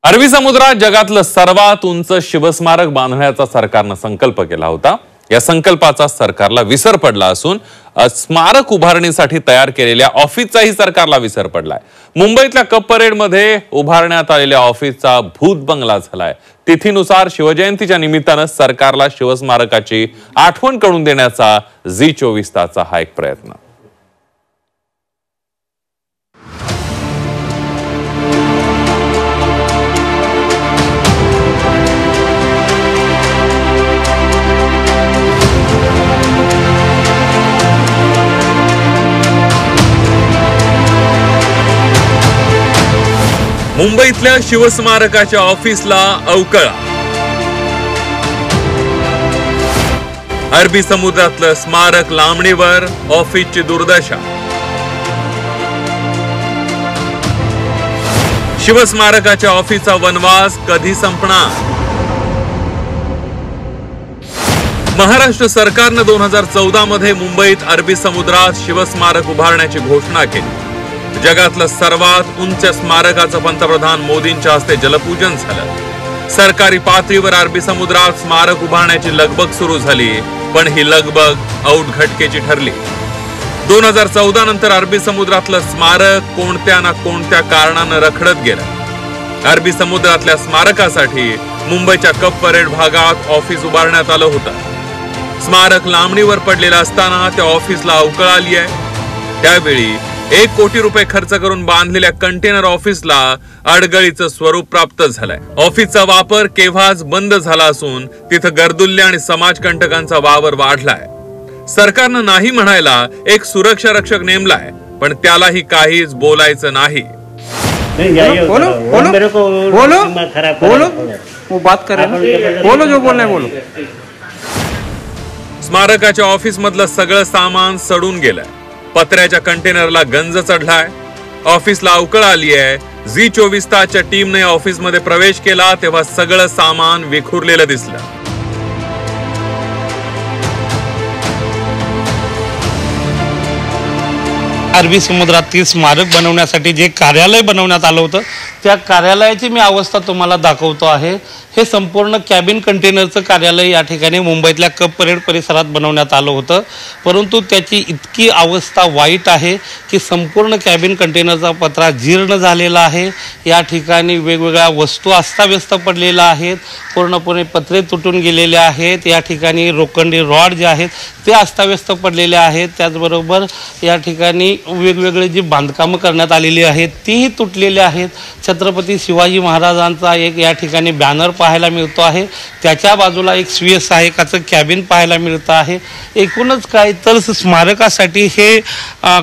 अरबी समुद्रात जगातलं सर्वात उंच शिवस्मारक बांधण्याचा सरकारने संकल्प केला होता। या संकल्पाचा सरकारला विसर पडला असून स्मारक उभारणीसाठी तयार केलेल्या ऑफिसचाही सरकारला विसर पडलाय। मुंबईतल्या कप परेड मध्ये उभारण्यात आलेल्या ऑफिसचा भूत बंगला झालाय। तिथीनुसार शिवजयंतीच्या निमित्ताने सरकारला शिवस्मारकाची आठवण करून देण्याचा झी24 तासचा हा एक प्रयत्न। मुंबईतल्या शिवस्मारकाच्या ऑफिसला अवकळा। अरबी समुद्रातलं स्मारक लांबणीवर, ऑफिसची दुर्दशा। शिवस्मारकाच्या ऑफिसचा वनवास कधी संपणार? महाराष्ट्र सरकारने 2014 मध्ये मुंबईत अरबी समुद्रात शिवस्मारक उभारण्याची घोषणा केली। जगातलं सर्वात उंच स्मारकाचं पंतप्रधान मोदींच्या हस्ते जलपूजन झालं। सरकारी पातळीवर अरबी समुद्रात स्मारक उभारण्याची लगबग सुरू झाली, पण ही लगबग औटघटकेची ठरली। 2014 नंतर अरबी समुद्रातलं स्मारक कोणत्या ना कोणत्या कारणाने रखडत गेलं। अरबी समुद्रातल्या स्मारकासाठी मुंबईच्या कप परेड भागात ऑफिस उभारण्यात आलं होतं। स्मारक लांबणीवर पडलेलं असताना त्या ऑफिसला अवकळ आली आहे। त्यावेळी 1 कोटी रुपये खर्च करून बांधलेल्या कंटेनर ऑफिसला अडगळीचं स्वरूप प्राप्त झालंय। ऑफिसचा वापर केव्हाच बंद झाला असून तिथं गर्दुल्य आणि समाजकंटकांचा वावर वाढलाय। सरकारनं नाही म्हणायला एक सुरक्षा रक्षक नेमलाय, पण त्यालाही काहीच बोलायचं नाही। बोलो वो बात करे ना, बोलो जो बोलना है बोलो। स्मारकाच्या ऑफिस मधलं सगळं सामान सडून गेलंय। पत्र्याच्या कंटेनरला गंज चढलाय। ऑफिसला अवकळ आली आहे। झी24 तासच्या टीमने ऑफिस मध्ये प्रवेश केला तेव्हा सगळं सामान विखुरलेलं दिसलं। अरबी समुद्रातील स्मारक बनवण्यासाठी जे कार्यालय बनवण्यात आलं होतं त्या कार्यालयाची मी अवस्था तुम्हाला दाखवतो आहे। हे संपूर्ण कॅबिन कंटेनरचं कार्यालय या ठिकाणी मुंबईतल्या कप परेड परिसरात बनवण्यात आलं होतं, परंतु त्याची इतकी अवस्था वाईट आहे की संपूर्ण कॅबिन कंटेनरचा पत्रा जीर्ण झालेला आहे। या ठिकाणी वेगवेगळ्या वस्तू अस्ताव्यस्त पडलेल्या आहेत, पूर्णपणे पत्रे तुटून गेलेले आहेत। या ठिकाणी लोखंडी रॉड जे आहेत ते अस्ताव्यस्त पडलेले आहेत। त्याचबरोबर या ठिकाणी वेगवेगळे जी बांधकामं करण्यात आलेली आहेत तीही तुटलेली आहेत। छत्रपती शिवाजी महाराजांचा एक या ठिकाणी बॅनर पाहायला मिळतो आहे, त्याच्या बाजूला एक स्वीय सहाय्यकाचं कॅबिन पाहायला मिळतं आहे। एकूणच काय तर स्मारकासाठी हे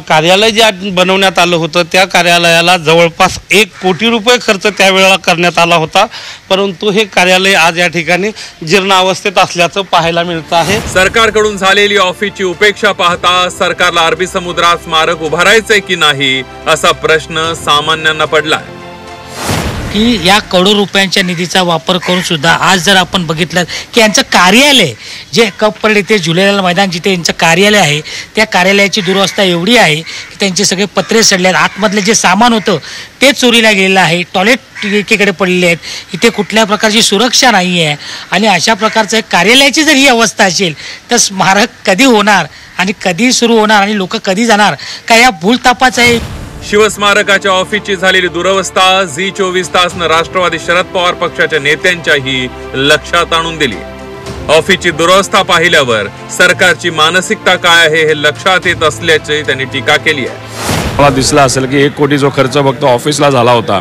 कार्यालय जे बनवण्यात आलं होतं त्या कार्यालयाला जवळपास 1 कोटी रुपये खर्च त्यावेळेला करण्यात आला होता, परंतु हे कार्यालय आज या ठिकाणी जीर्ण अवस्थेत असल्याचं पाहायला मिळतं आहे। सरकारकडून झालेली ऑफिसची उपेक्षा पाहता सरकारला अरबी समुद्रात स्मारक उभारायचंय की नाही असा प्रश्न सामान्यांना पडलाय। की या करोडो रुपयांच्या निधीचा वापर करून सुद्धा आज जर आपण बघितलं की यांचं कार्यालय जे कप परेड इथे झुलेलाल मैदान जिथे यांचं कार्यालय आहे त्या कार्यालयाची दुरवस्था एवढी आहे की त्यांचे सगळे पत्रे सडले आहेत। आतमधले जे सामान होतं ते चोरीला गेलेलं आहे। टॉयलेट एकीकडे पडलेले आहेत, इथे कुठल्या प्रकारची सुरक्षा नाही आहे आणि अशा प्रकारचं एक कार्यालयाची जर ही अवस्था असेल तर स्मारक कधी होणार आणि कधी सुरू होणार आणि लोक कधी जाणार का या भूलतापाचं आहे। शिवस्मारकाच्या ऑफिसची झालेली दुरवस्था झी24 तासनं राष्ट्रवादी शरद पवार पक्षाच्या नेत्यांच्याही लक्षात आणून दिली। ऑफिसची दुरवस्था पाहिल्यावर सरकारची मानसिकता काय आहे हे लक्षात येत असल्याची त्यांनी टीका केली आहे। मला दिसला असेल की 1 कोटी जो खर्च फक्त ऑफिसला झाला होता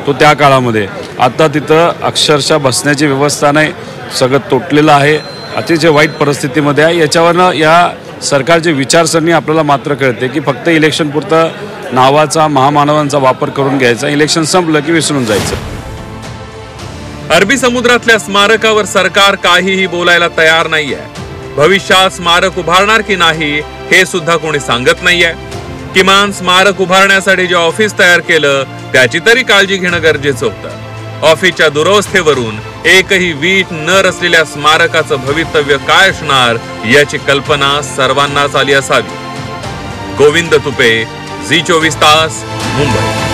तो त्या काळामध्ये, आता तिथं अक्षरशः बसण्याची व्यवस्था नाही, सगळं तुटलेलं आहे, अतिशय वाईट परिस्थितीमध्ये आहे। याच्यावरनं या सरकारची विचारसरणी आपल्याला मात्र कळते की फक्त इलेक्शन पुरतं नावाचा महामानवांचा वापर करून घ्यायचा, इलेक्शन संपलं की विसरून जायचं। अरबी समुद्रातल्या स्मारकावर सरकार काहीही बोलायला तयार नाहीये। भविष्यात स्मारक उभारणार की नाही हे सुद्धा कोणी सांगत नाहीये। किमान स्मारक उभारण्यासाठी जे ऑफिस तयार केलं त्याची तरी काळजी घेणं गरजेचं होतं। ऑफिसच्या दुरवस्थेवरून एकही वीट न रचलेल्या स्मारकाचं भवितव्य काय असणार याची कल्पना सर्वांनाच आली असावी। गोविंद तुपे, झी24 तास, मुंबई।